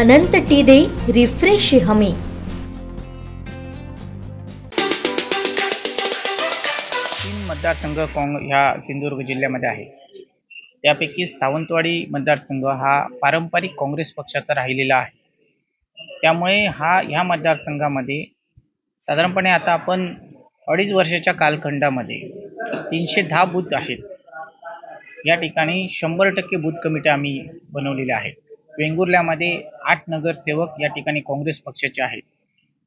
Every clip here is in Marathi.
अनंत टी दे रिफ्रेश हमी। मतदारसंघ ह्या सिंधुदुर्ग जिल्ह्यामध्ये आहे। त्यापैकी सावंतवाडी मतदारसंघ हा पारंपरिक काँग्रेस पक्षाचा राहिलेला आहे। त्यामुळे ह्या मतदारसंघामध्ये साधारणपणे आता आपण 2.5 वर्षाच्या कालखंडामध्ये 310 बूथ आहेत। या ठिकाणी 100% बूथ कमिटी आम्ही बनवलेल्या आहेत। वेंगुर्ल्यामध्ये 8 नगरसेवक या ठिकाणी काँग्रेस पक्षाचे आहेत।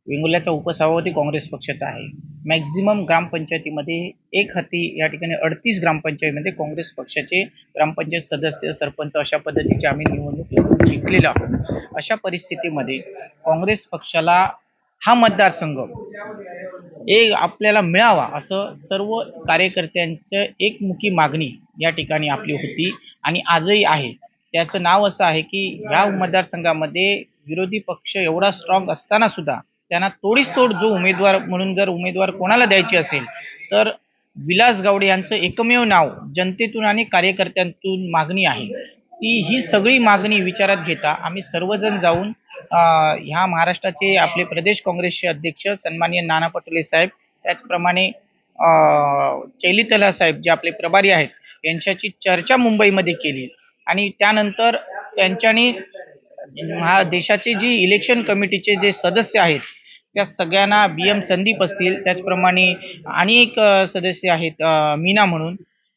वेंगुर्ल्याचा उपसभापती काँग्रेस पक्षाचा आहे। मॅक्झिमम ग्रामपंचायतीमध्ये एक हाती या ठिकाणी 38 ग्रामपंचायतीमध्ये काँग्रेस पक्षाचे ग्रामपंचायत सदस्य, सरपंच अशा पद्धतीचे आम्ही निवडणूक जिंकलेलो आहोत। अशा परिस्थितीमध्ये काँग्रेस पक्षाला हा मतदारसंघ आपल्याला मिळावा असं सर्व कार्यकर्त्यांचं एकमुखी मागणी या ठिकाणी आपली होती आणि आजही आहे। त्याचं नाव असं आहे की या मतदारसंघामध्ये विरोधी पक्ष एवढा स्ट्रॉंग असताना सुद्धा त्यांना तोडीस-तोड जो उमेदवार म्हणून जर उमेदवार कोणाला द्यायची असेल तर विलास गावडे यांचं एकमेव नाव जनतेतून आणि कार्यकर्त्यांतून मागणी आहे। ही सगळी मागणी विचारात घेता आम्ही सर्वजण जाऊन ह्या महाराष्ट्राचे आपले प्रदेश काँग्रेसचे अध्यक्ष सन्माननीय नाना पटोले साहेब, त्याचप्रमाणे चैलीतला साहेब जे आपले प्रभारी आहेत यांच्याशी चर्चा मुंबईमध्ये केली आणि त्यानंतर त्यांच्यानी देशाचे जी इलेक्शन कमिटीचे जे सदस्य आहेत त्या सगळ्यांना BM संदीप असतील, त्याचप्रमाणे आणि एक सदस्य आहेत मीना म्हणून,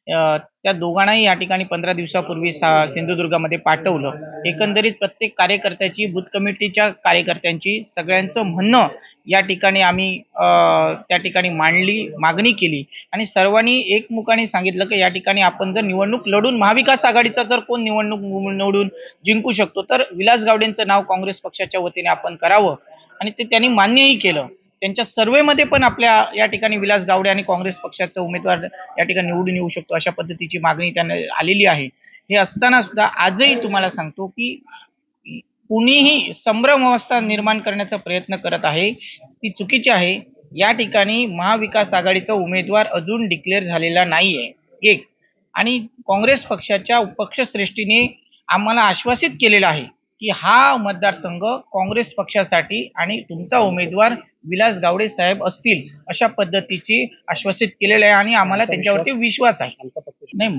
त्या दोघांनाही या ठिकाणी 15 दिवसापूर्वी सिंधुदुर्गामध्ये पाठवलं। एकंदरीत प्रत्येक कार्यकर्त्याची, बूथ कमिटीच्या कार्यकर्त्यांची सगळ्यांचं म्हणणं या ठिकाणी आम्ही त्या ठिकाणी मागणी केली आणि सर्वांनी एकमुखाने सांगितलं की या ठिकाणी आपण जर निवडणूक लढून महाविकास आघाडीचा जर कोण निवडणूक निवडून जिंकू शकतो तर विलास गावडेंचं नाव काँग्रेस पक्षाच्या वतीने आपण करावं आणि ते त्यांनी मान्यही केलं। त्यांच्या सर्वेमध्ये पण आपल्या या ठिकाणी विलास गावडे आणि काँग्रेस पक्षाचा उमेदवार या ठिकाणी निवडून येऊ शकतो अशा पद्धतीची मागणी त्यांना आलेली आहे। हे असताना सुद्धा आजही तुम्हाला सांगतो की कुणीही संभ्रम अवस्था निर्माण करण्याचा प्रयत्न करत आहे, ती चुकीची आहे। या ठिकाणी महाविकास आघाडीचा उमेदवार अजून डिक्लेअर झालेला नाहीये एक, आणि काँग्रेस पक्षाच्या पक्षश्रेष्ठीने आम्हाला आश्वासित केलेलं आहे की हा मतदारसंघ काँग्रेस पक्षासाठी आणि तुमचा उमेदवार विलास गावडे साहेब असतील अशा पद्धतीची आश्वासित केलेलं आहे आणि आम्हाला त्यांच्यावरती विश्वास आहे। नाही,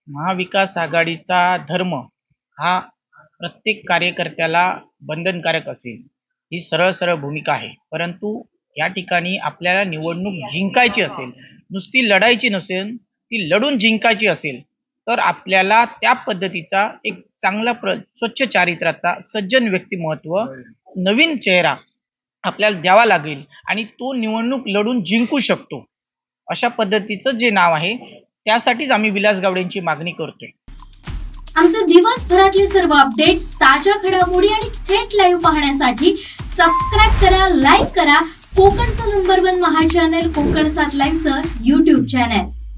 महाविकास आघाडीचा धर्म हा प्रत्येक कार्यकर्त्याला बंधनकारक असेल ही सरळ सरळ भूमिका आहे, परंतु या ठिकाणी आपल्याला निवडणूक जिंकायची असेल, नुसती लढायची नसेल, ती लढून जिंकायची असेल तर आपल्याला त्या पद्धतीचा एक चांगला स्वच्छ चारित्र्याचा सज्जन व्यक्तिमत्व, नवीन चेहरा आपल्याला द्यावा लागेल आणि तो निवडणूक लढून जिंकू शकतो अशा पद्धतीचं जे नाव आहे त्यासाठीच आम्ही विलास गावडेंची मागणी करतोय। आमचे दिवसभरातले सर्व अपडेट्स, ताज्या घडामोडी आणि थेट लाईव्ह पाहण्यासाठी सबस्क्राइब करा, लाईक करा कोकणचं नंबर 1 महा चॅनल कोकणसाद लाईव्हचं YouTube चॅनल।